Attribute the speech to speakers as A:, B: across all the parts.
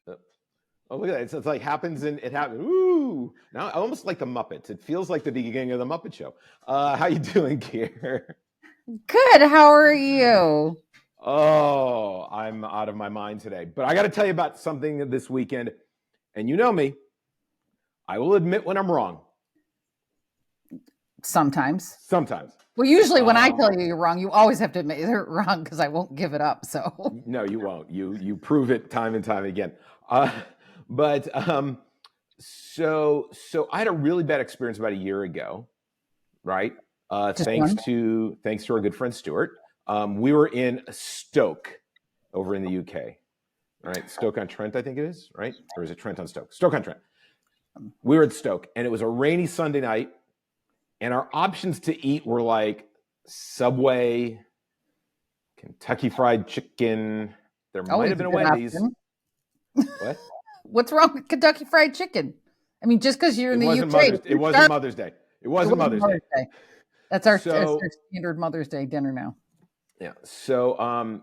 A: Oh, look at that. It's like it happens. Ooh. Now, almost like the Muppets. It feels like the beginning of the Muppet Show. How you doing, Kier?
B: Good. How are you?
A: Oh, I'm out of my mind today. But I got to tell you about something this weekend. And you know me. I will admit when I'm wrong.
B: Sometimes.
A: Sometimes.
B: Well, usually when I tell you you're wrong, you always have to admit you're wrong because I won't give it up. So
A: no, you won't. You prove it time and time again. So I had a really bad experience about a year ago, right? Thanks to our good friend Stuart. We were in Stoke over in the UK, right? Stoke-on-Trent, I think it is, right? Or is it Trent-on-Stoke? Stoke-on-Trent. We were at Stoke, and it was a rainy Sunday night, and our options to eat were like Subway, Kentucky Fried Chicken. There might have been a Wendy's. What?
B: What's wrong with Kentucky Fried Chicken? I mean, just because you're in the UK.
A: It wasn't Mother's Day. It wasn't Mother's Day.
B: That's our standard Mother's Day dinner now.
A: Yeah. So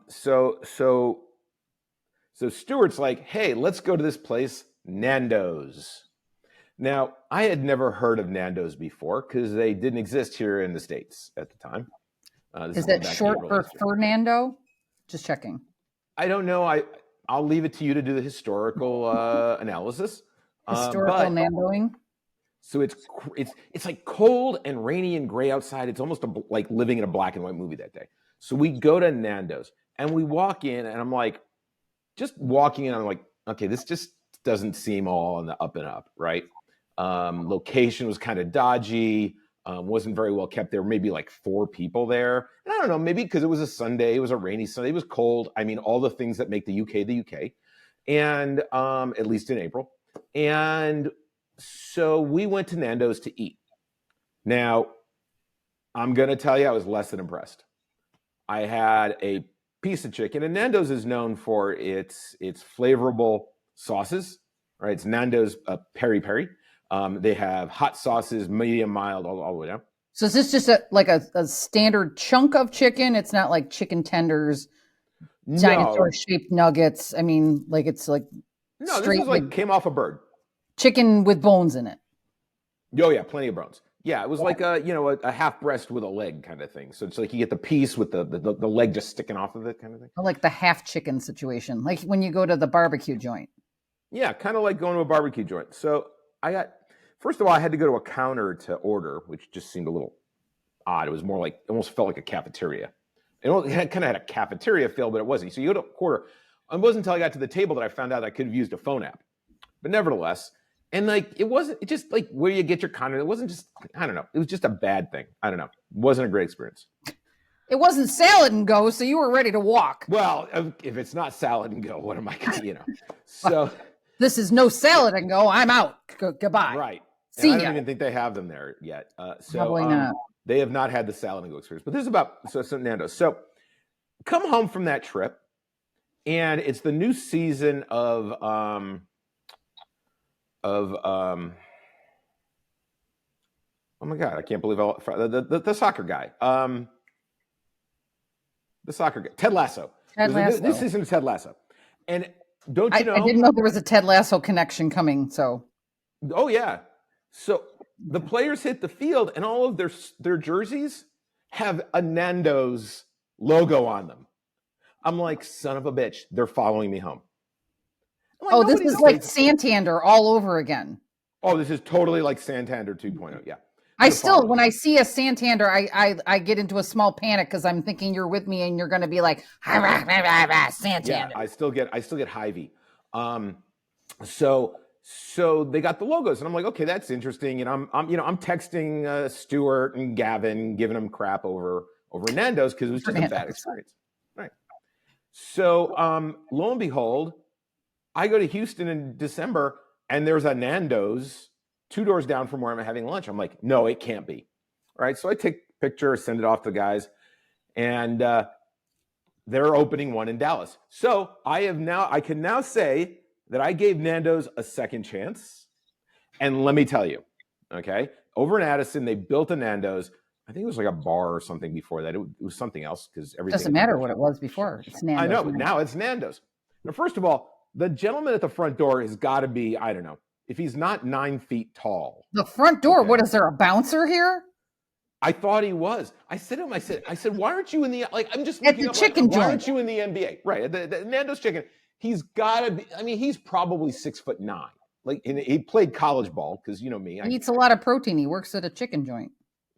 A: Stuart's like, hey, let's go to this place, Nando's. Now, I had never heard of Nando's before because they didn't exist here in the States at the time.
B: Is that short for Fernando? Just checking.
A: I don't know. I'll leave it to you to do the historical analysis.
B: Historical Nandoing.
A: So it's like cold and rainy and gray outside. It's almost like living in a black and white movie that day. So we go to Nando's and we walk in, and I'm like, just walking in, I'm like, okay, this just doesn't seem all on the up and up, right? Location was kind of dodgy. Wasn't very well kept. There were maybe like 4 people there. And I don't know, maybe because it was a Sunday, it was a rainy Sunday, it was cold. I mean, all the things that make the UK. And at least in April. And so we went to Nando's to eat. Now, I'm going to tell you, I was less than impressed. I had a piece of chicken, and Nando's is known for its flavorful sauces, right? It's Nando's peri-peri. They have hot sauces, medium, mild, all the way down.
B: So is this just a standard chunk of chicken? It's not like chicken tenders, dinosaur-shaped nuggets. I mean, like it's like
A: no, this is like came off a bird.
B: Chicken with bones in it.
A: Oh yeah, plenty of bones. Yeah, it was like a half breast with a leg kind of thing. So it's like you get the piece with the leg just sticking off of it kind of thing.
B: Like the half chicken situation, like when you go to the barbecue joint.
A: Yeah, kind of like going to a barbecue joint. So first of all, I had to go to a counter to order, which just seemed a little odd. It was more like, it almost felt like a cafeteria. It kind of had a cafeteria feel, but it wasn't. So you go to order. It wasn't until I got to the table that I found out I could have used a phone app. But nevertheless, and like, it just like where you get your content. It wasn't just, I don't know. It was just a bad thing. I don't know. It wasn't a great experience.
B: It wasn't salad and go, so you were ready to walk.
A: Well, if it's not salad and go, what am I going to, So
B: this is no salad and go. I'm out. Goodbye.
A: Right.
B: See ya.
A: I don't even think they have them there yet.
B: Probably not.
A: They have not had the salad and go experience. But this is about Nando's. So come home from that trip, and it's the new season of oh my God, I can't believe the soccer guy. The soccer guy, Ted Lasso. This season is Ted Lasso. And don't you know?
B: I didn't know there was a Ted Lasso connection coming. So.
A: Oh yeah. So the players hit the field, and all of their jerseys have a Nando's logo on them. I'm like, son of a bitch, they're following me home.
B: Like, this is like Santander all over again.
A: Oh, this is totally like Santander 2.0. Yeah.
B: When I see a Santander, I get into a small panic because I'm thinking you're with me and you're going to be like, Santander.
A: Yeah, I still get Hy-Vee. So they got the logos, and I'm like, okay, that's interesting. And I'm texting Stuart and Gavin, giving them crap over Nando's because it was just a bad experience. Right. So lo and behold, I go to Houston in December, and there's a Nando's 2 doors down from where I'm having lunch. I'm like, no, it can't be. All right. So I take a picture, send it off to the guys, and they're opening one in Dallas. So I can now say that I gave Nando's a second chance. And let me tell you, okay, over in Addison, they built a Nando's. I think it was like a bar or something before that. It was something else because everything
B: doesn't matter what it was before. It's Nando's.
A: I know, but now it's Nando's. Now, first of all, The gentleman at the front door has got to be, I don't know, if he's not 9 feet tall.
B: The front door.
A: Okay.
B: What is there, a bouncer here?
A: I thought he was. I said to him, I said, why aren't you in the, like, I'm just
B: At
A: looking
B: the
A: up,
B: chicken
A: like, why
B: joint.
A: aren't you in the NBA? Right, the Nando's Chicken. He's got to be, I mean, he's probably 6'9". Like, and he played college ball, because you know me.
B: He eats a lot of protein. He works at a chicken joint.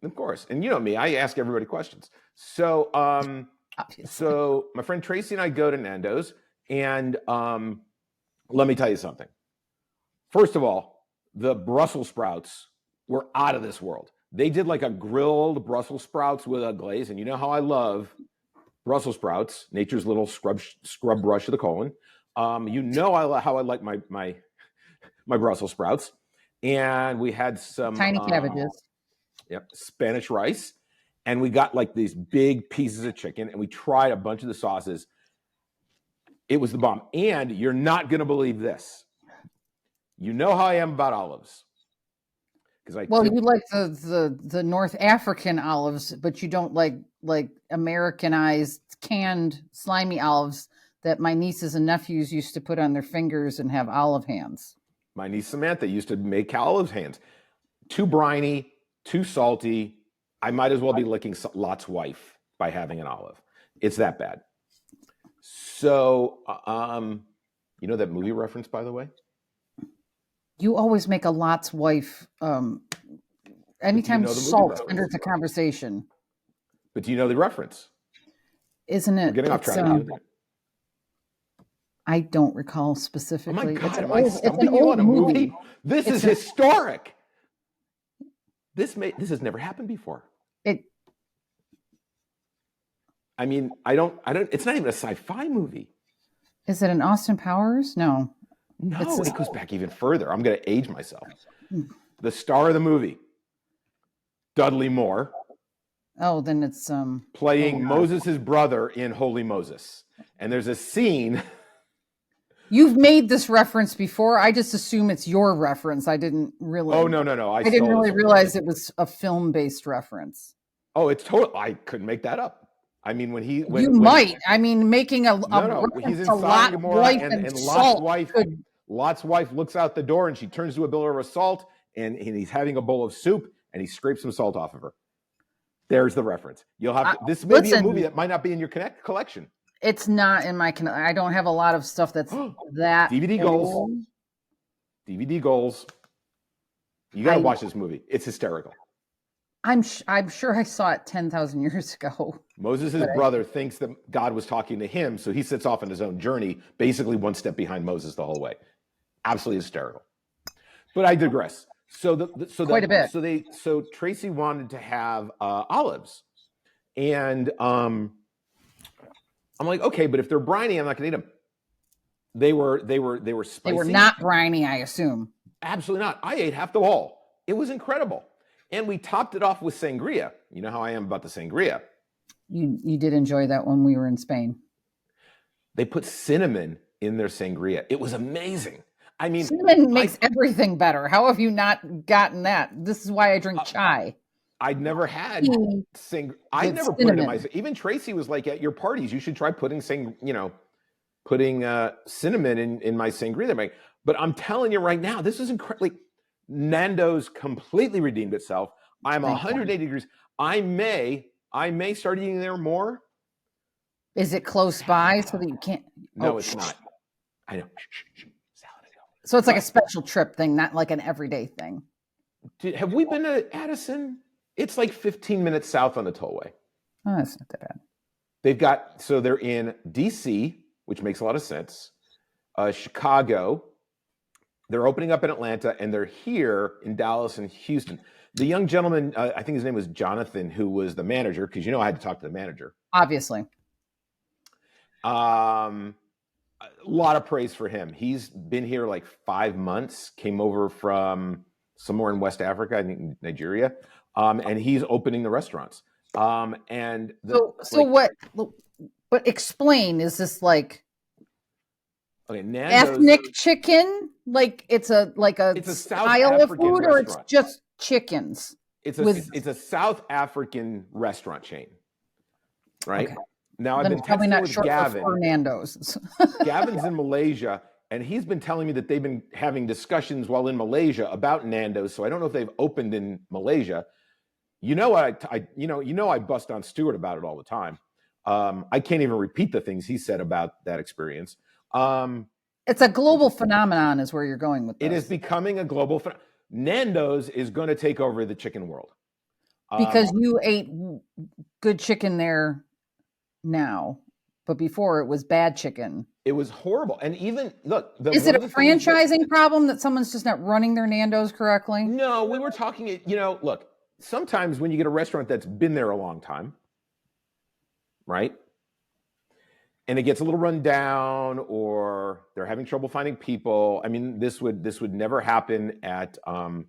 A: Of course. And you know me, I ask everybody questions. So,
B: Obviously.
A: so my friend Tracy and I go to Nando's, and let me tell you something. First of all, the Brussels sprouts were out of this world. They did like a grilled Brussels sprouts with a glaze, and you know how I love Brussels sprouts, nature's little scrub brush of the colon. You know how I like my Brussels sprouts, and we had some
B: tiny cabbages.
A: Yep, Spanish rice, and we got like these big pieces of chicken, and we tried a bunch of the sauces. It was the bomb, and you're not going to believe this. You know how I am about olives.
B: You like the North African olives, but you don't like Americanized canned slimy olives that my nieces and nephews used to put on their fingers and have olive hands.
A: My niece Samantha used to make olive hands. Too briny, too salty. I might as well be licking Lot's wife by having an olive. It's that bad. So, you know that movie reference, by the way?
B: You always make a Lot's wife. Anytime
A: you know
B: salt enters the conversation.
A: But do you know the reference?
B: Isn't it?
A: We're getting off track.
B: I don't recall specifically.
A: Oh my God,
B: it's an old movie.
A: This is historic. This has never happened before. I mean, I don't. It's not even a sci-fi movie.
B: Is it an Austin Powers? No.
A: No, it goes back even further. I'm going to age myself. The star of the movie, Dudley Moore.
B: Oh, then it's
A: playing Moses' brother in Holy Moses. And there's a scene.
B: You've made this reference before. I just assume it's your reference. I didn't really.
A: Oh, no.
B: I didn't really realize it was a film-based reference.
A: Oh, it's total. I couldn't make that up. I mean, making
B: a
A: he's in
B: Lot's wife
A: and Lot's wife looks out the door and she turns to a pillar of salt and he's having a bowl of soup and he scrapes some salt off of her. There's the reference. You'll have to, this may be a movie that might not be in your collection.
B: It's not in my I don't have a lot of stuff that's that
A: DVD
B: old.
A: goals. DVD goals. You got to watch this movie. It's hysterical.
B: I'm sure I saw it 10,000 years ago.
A: Moses' brother thinks that God was talking to him, so he sets off on his own journey, basically one step behind Moses the whole way. Absolutely hysterical. But I digress. Quite a bit. So Tracy wanted to have olives, and I'm like, okay, but if they're briny, I'm not going to eat them. They were spicy.
B: They were not briny, I assume.
A: Absolutely not. I ate half the bowl. It was incredible. And we topped it off with sangria. You know how I am about the sangria.
B: You did enjoy that when we were in Spain.
A: They put cinnamon in their sangria. It was amazing. I mean,
B: cinnamon makes everything better. How have you not gotten that? This is why I drink chai.
A: I'd never had sangria. I never put it in my. Even Tracy was like, at your parties, you should try putting cinnamon in my sangria. But I'm telling you right now, this is incredible. Nando's completely redeemed itself. I'm 180 degrees. I may start eating there more.
B: Is it close by so that you can't?
A: No, it's not. I know.
B: So it's like a special trip thing, not like an everyday thing.
A: Have we been to Addison? It's like 15 minutes south on the tollway.
B: Oh, that's not that bad.
A: They're in DC, which makes a lot of sense. Chicago. They're opening up in Atlanta, and they're here in Dallas and Houston. The young gentleman, I think his name was Jonathan, who was the manager, because I had to talk to the manager.
B: Obviously.
A: A lot of praise for him. He's been here like 5 months, came over from somewhere in West Africa, I think Nigeria, and he's opening the restaurants. But
B: explain, is this like
A: Nando's,
B: ethnic chicken? Like it's a style of food, or it's just chickens?
A: It's a South African restaurant chain, right? Okay. Now I've been texting with Gavin.
B: Nando's.
A: Gavin's in Malaysia, and he's been telling me that they've been having discussions while in Malaysia about Nando's. So I don't know if they've opened in Malaysia. I bust on Stuart about it all the time. I can't even repeat the things he said about that experience.
B: It's a global phenomenon, is where you're going with this.
A: It is becoming a global phenomenon. Nando's is going to take over the chicken world.
B: Because you ate good chicken there now, but before it was bad chicken.
A: It was horrible. And even, look.
B: Is it a franchising problem that someone's just not running their Nando's correctly?
A: No, we were talking, look, sometimes when you get a restaurant that's been there a long time, right? And it gets a little run down, or they're having trouble finding people. I mean, this would never happen at our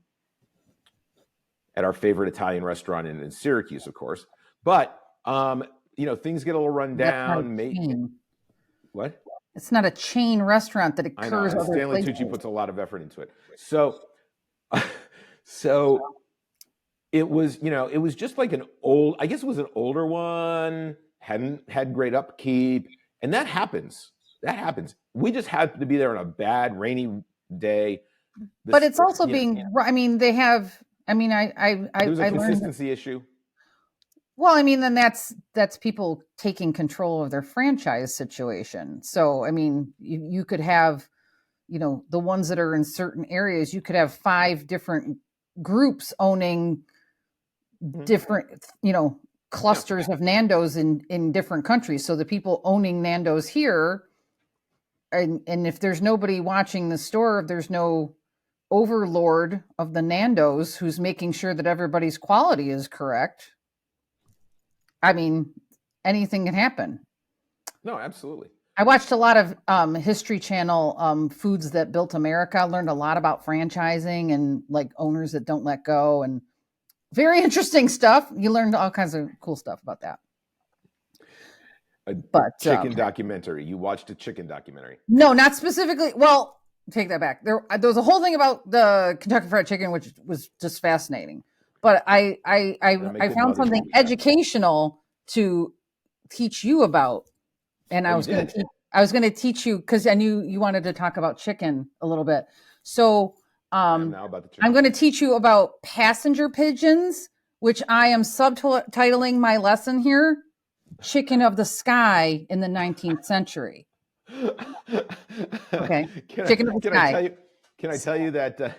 A: favorite Italian restaurant in Syracuse, of course. But things get a little run down. What?
B: It's not a chain restaurant that occurs.
A: I know. Stanley Tucci puts a lot of effort into it. So it was, it was just like I guess it was an older one, hadn't had great upkeep. And that happens. We just had to be there on a bad, rainy day.
B: But it's also they have,
A: there was a consistency issue.
B: Well, then that's people taking control of their franchise situation. So, you could have, the ones that are in certain areas, you could have 5 different groups owning different, clusters of Nando's in different countries. So the people owning Nando's here, and if there's nobody watching the store, if there's no overlord of the Nando's who's making sure that everybody's quality is correct, anything can happen.
A: No, absolutely.
B: I watched a lot of History Channel Foods That Built America. I learned a lot about franchising and like owners that don't let go, and very interesting stuff. You learned all kinds of cool stuff about that.
A: Chicken documentary. You watched a chicken documentary?
B: No, not specifically. Well, take that back. There was a whole thing about the Kentucky Fried Chicken, which was just fascinating. But I found something educational to teach you about, and I was going to teach you, because I knew you wanted to talk about chicken a little bit. So I'm going to teach you about passenger pigeons, which I am subtitling my lesson here: Chicken of the Sky in the 19th Century. Okay, Chicken of the Sky.
A: Can I tell you that?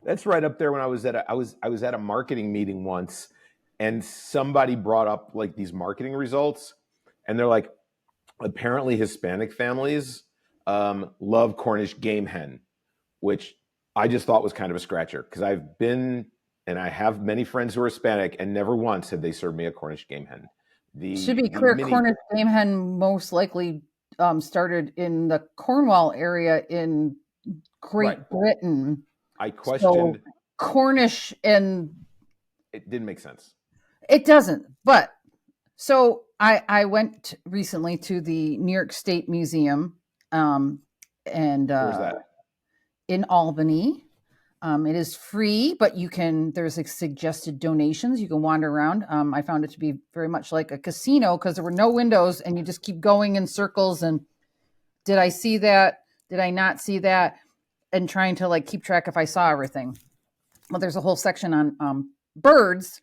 A: That's right up there when I was at a marketing meeting once, and somebody brought up like these marketing results, and they're like, apparently Hispanic families love Cornish game hen, which I just thought was kind of a scratcher, because I have many friends who are Hispanic, and never once have they served me a Cornish game hen.
B: Should be clear, Cornish game hen most likely started in the Cornwall area in Great Britain.
A: I questioned
B: Cornish, and
A: it didn't make sense.
B: It doesn't. But so I went recently to the New York State Museum, and
A: where's that?
B: In Albany. It is free, but there's suggested donations. You can wander around. I found it to be very much like a casino, because there were no windows and you just keep going in circles. And did I see that? Did I not see that? And trying to like keep track if I saw everything. Well, there's a whole section on birds,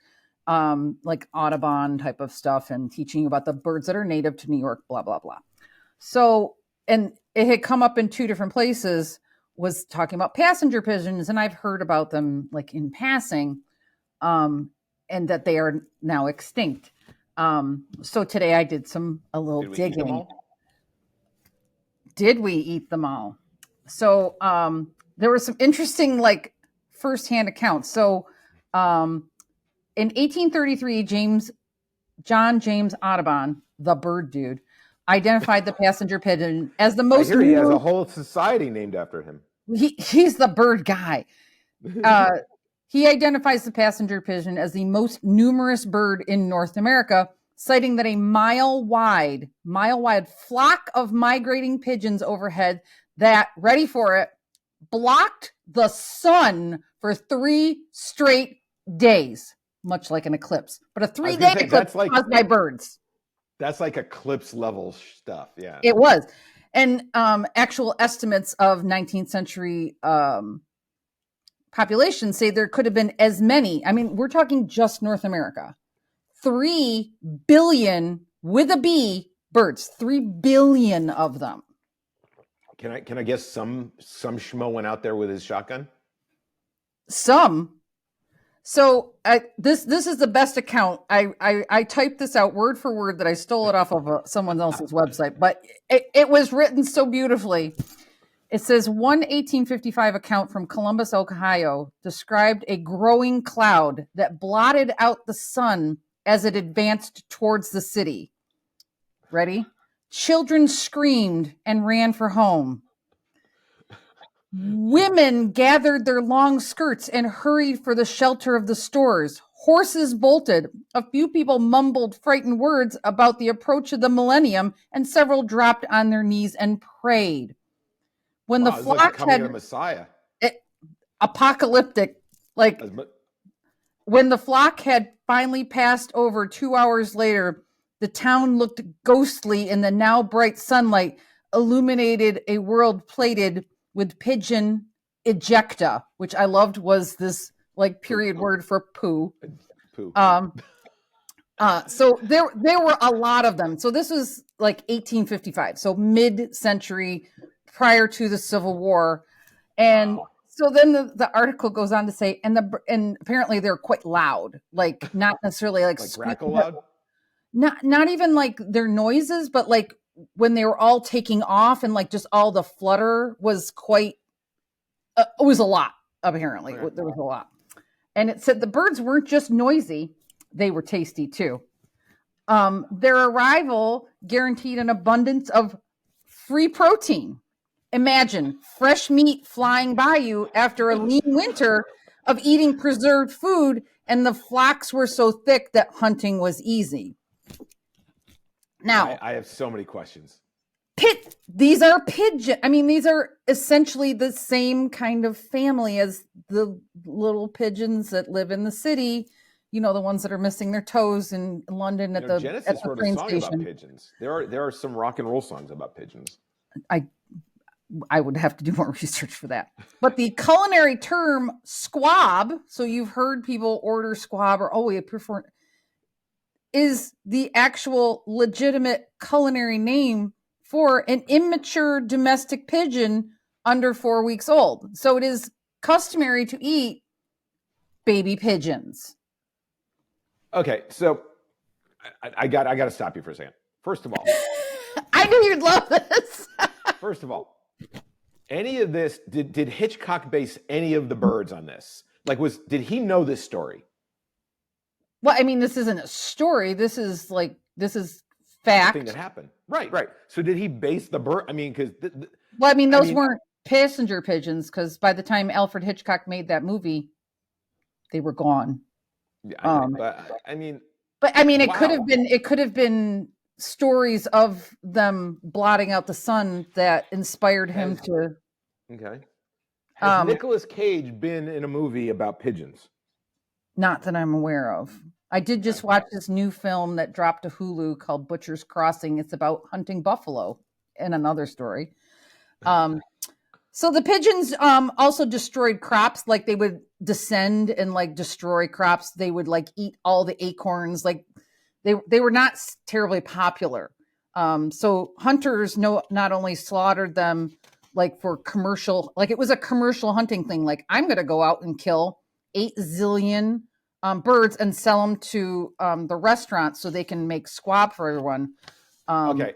B: like Audubon type of stuff, and teaching about the birds that are native to New York, blah, blah, blah. So, and it had come up in 2 different places, was talking about passenger pigeons, and I've heard about them like in passing, and that they are now extinct. So today I did a little digging. Did we eat them all? So there were some interesting like firsthand accounts. So in 1833, John James Audubon, the bird dude, identified the passenger pigeon as the most.
A: I hear he has a whole society named after him.
B: He's the bird guy. He identifies the passenger pigeon as the most numerous bird in North America, citing that a mile-wide flock of migrating pigeons overhead that, ready for it, blocked the sun for 3 straight days, much like an eclipse. But a 3-day eclipse caused by birds.
A: That's like eclipse level stuff, yeah.
B: It was. And actual estimates of 19th century population say there could have been as many. I mean, we're talking just North America. 3 billion with a B birds, 3 billion of them.
A: Can I guess some schmo went out there with his shotgun?
B: Some. So this is the best account. I typed this out word for word that I stole it off of someone else's website, but it was written so beautifully. It says, one 1855 account from Columbus, Ohio, described a growing cloud that blotted out the sun as it advanced towards the city. Ready? Children screamed and ran for home. Women gathered their long skirts and hurried for the shelter of the stores. Horses bolted. A few people mumbled frightened words about the approach of the millennium, and several dropped on their knees and prayed. When the flock
A: like coming to Messiah.
B: Apocalyptic, like when the flock had finally passed over 2 hours later, the town looked ghostly in the now bright sunlight, illuminated a world plated with pigeon ejecta, which I loved was this like period word for poo.
A: Poo.
B: So there were a lot of them. So this was like 1855, so mid-century, prior to the Civil War. And wow. So then the article goes on to say, and apparently they're quite loud, like not necessarily like
A: crackle loud?
B: Not even like their noises, but like when they were all taking off and like just all the flutter was quite, it was a lot, apparently. Okay. There was a lot. And it said the birds weren't just noisy, they were tasty too. Their arrival guaranteed an abundance of free protein. Imagine fresh meat flying by you after a lean winter of eating preserved food, and the flocks were so thick that hunting was easy. Now,
A: I have so many questions.
B: These are pigeon. I mean, these are essentially the same kind of family as the little pigeons that live in the city. You know, the ones that are missing their toes in London at the
A: Genesis wrote
B: train
A: a song
B: station.
A: about pigeons. There are some rock and roll songs about pigeons.
B: I would have to do more research for that. But the culinary term squab, so you've heard people order squab or we prefer, is the actual legitimate culinary name for an immature domestic pigeon under 4 weeks old. So it is customary to eat baby pigeons.
A: Okay, so I got to stop you for a second. First of all,
B: I knew you'd love this.
A: First of all, any of this, did Hitchcock base any of the birds on this? Like, did he know this story?
B: Well, I mean, this isn't a story. This is fact.
A: Thing that happened. Right. So did he base the bird? I mean, because
B: those weren't passenger pigeons, because by the time Alfred Hitchcock made that movie, they were gone.
A: Yeah,
B: but
A: wow.
B: it could have been stories of them blotting out the sun that inspired him to.
A: Okay. Has Nicolas Cage been in a movie about pigeons?
B: Not that I'm aware of. I did just watch this new film that dropped to Hulu called Butcher's Crossing. It's about hunting buffalo in another story. So the pigeons also destroyed crops. Like they would descend and like destroy crops. They would like eat all the acorns. Like they were not terribly popular. So hunters not only slaughtered them like for commercial, like it was a commercial hunting thing. Like I'm going to go out and kill 8 zillion birds and sell them to the restaurants so they can make squab for everyone.
A: Okay.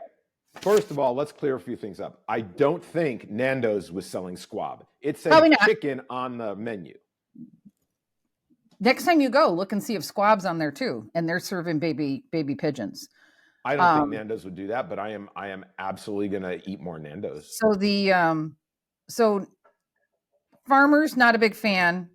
A: First of all, let's clear a few things up. I don't think Nando's was selling squab. It said chicken on the menu.
B: Next time you go, look and see if squab's on there too, and they're serving baby pigeons.
A: I don't think Nando's would do that, but I am absolutely going to eat more Nando's.
B: So farmers not a big fan.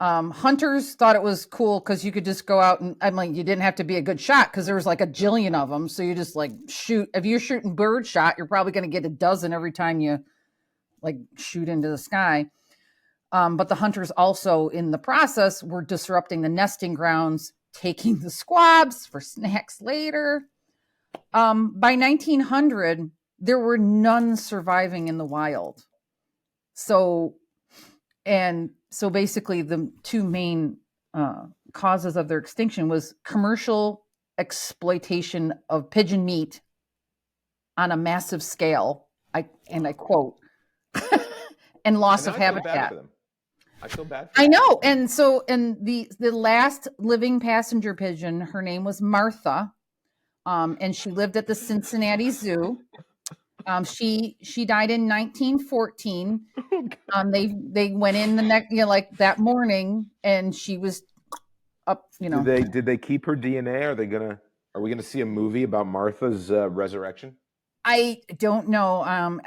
B: Hunters thought it was cool because you could just go out and you didn't have to be a good shot because there was like a jillion of them. So you just like shoot. If you're shooting bird shot, you're probably going to get a dozen every time you like shoot into the sky. But the hunters also in the process were disrupting the nesting grounds, taking the squabs for snacks later. By 1900, there were none surviving in the wild. So basically the two main causes of their extinction was commercial exploitation of pigeon meat on a massive scale. I quote, and loss of habitat.
A: I feel bad for them.
B: I know. And the last living passenger pigeon, her name was Martha. And she lived at the Cincinnati Zoo. She died in 1914. They went in the next, like that morning, and she was up.
A: Did they keep her DNA? Are we gonna see a movie about Martha's resurrection?
B: I don't know.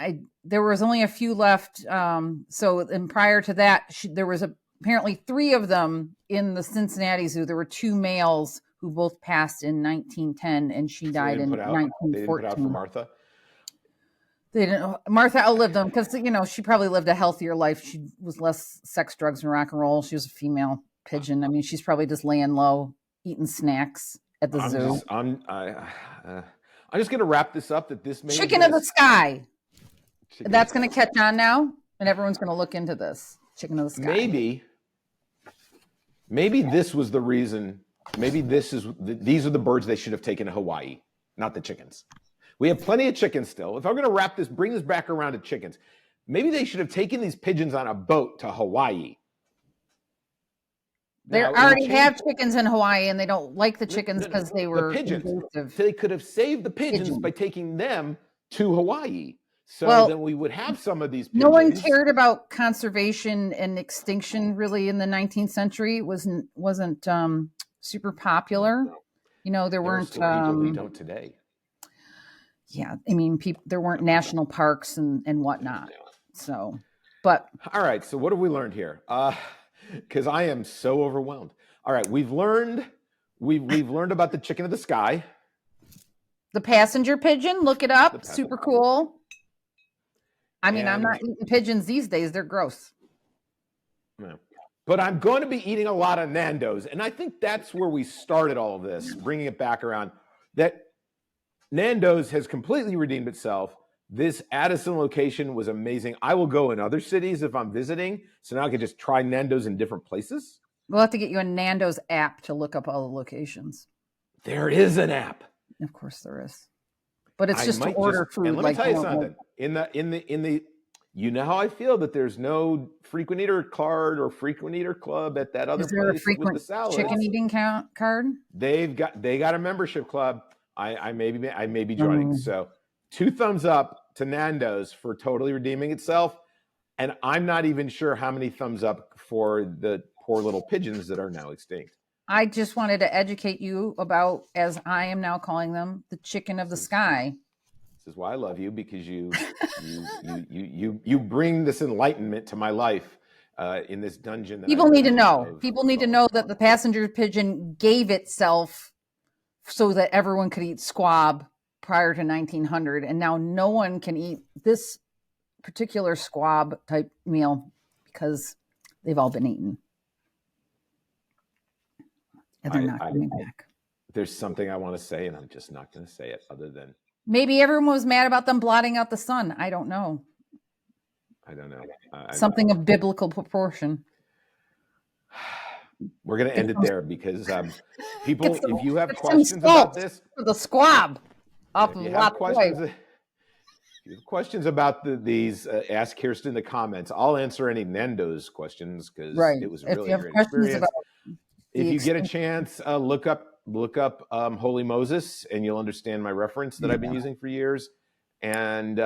B: There was only a few left. And prior to that, there was apparently 3 of them in the Cincinnati Zoo. There were 2 males who both passed in 1910, and she died in 1914.
A: They didn't put out for Martha?
B: They didn't. Martha outlived them because, she probably lived a healthier life. She was less sex, drugs, and rock and roll. She was a female pigeon. I mean, she's probably just laying low, eating snacks at the zoo.
A: I'm just going to wrap this up.
B: Chicken of the Sky. That's going to catch on now, and everyone's going to look into this. Chicken of the Sky. Maybe this was the reason. Maybe these are the birds they should have taken to Hawaii, not the chickens. We have plenty of chickens still. If I'm going to bring this back around to chickens, maybe they should have taken these pigeons on a boat to Hawaii. They already have chickens in Hawaii, and they don't like the chickens because they were invasive.
A: They could have saved the pigeons by taking them to Hawaii. So then we would have some of these pigeons.
B: No one cared about conservation and extinction really in the 19th century. It wasn't super popular. There weren't
A: people who don't today.
B: Yeah, I mean, there weren't national parks and whatnot. So, but
A: all right. So what have we learned here? Because I am so overwhelmed. All right, we've learned about the chicken of the sky,
B: the passenger pigeon. Look it up. Super cool. I mean, I'm not eating pigeons these days. They're gross.
A: No. But I'm going to be eating a lot of Nando's, and I think that's where we started all of this, bringing it back around. That Nando's has completely redeemed itself. This Addison location was amazing. I will go in other cities if I'm visiting, so now I can just try Nando's in different places.
B: We'll have to get you a Nando's app to look up all the locations.
A: There is an app.
B: Of course there is. But it's just to order food.
A: And let me tell you something. In the you know how I feel that there's no frequent eater card or frequent eater club at that other place. Is there a frequent
B: chicken eating card?
A: They got a membership club. I may be joining. So 2 thumbs up to Nando's for totally redeeming itself. And I'm not even sure how many thumbs up for the poor little pigeons that are now extinct.
B: I just wanted to educate you about, as I am now calling them, the chicken of the sky.
A: This is why I love you, because you bring this enlightenment to my life in this dungeon.
B: People need to know. People need to know that the passenger pigeon gave itself so that everyone could eat squab prior to 1900, and now no one can eat this particular squab type meal because they've all been eaten. And they're not coming back.
A: There's something I want to say, and I'm just not going to say it other than...
B: Maybe everyone was mad about them blotting out the sun. I don't know. Something of biblical proportion.
A: We're going to end it there because people, if you have questions about this...
B: The squab.
A: If you have questions about these, ask Kirsten in the comments. I'll answer any Nando's questions because it was really a great experience. If you get a chance, look up Holy Moses, and you'll understand my reference that I've been using for years. And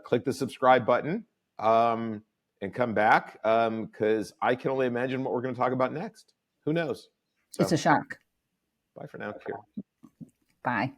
A: click the subscribe button and come back because I can only imagine what we're going to talk about next. Who knows?
B: So, it's a shock.
A: Bye for now, Kira.
B: Bye.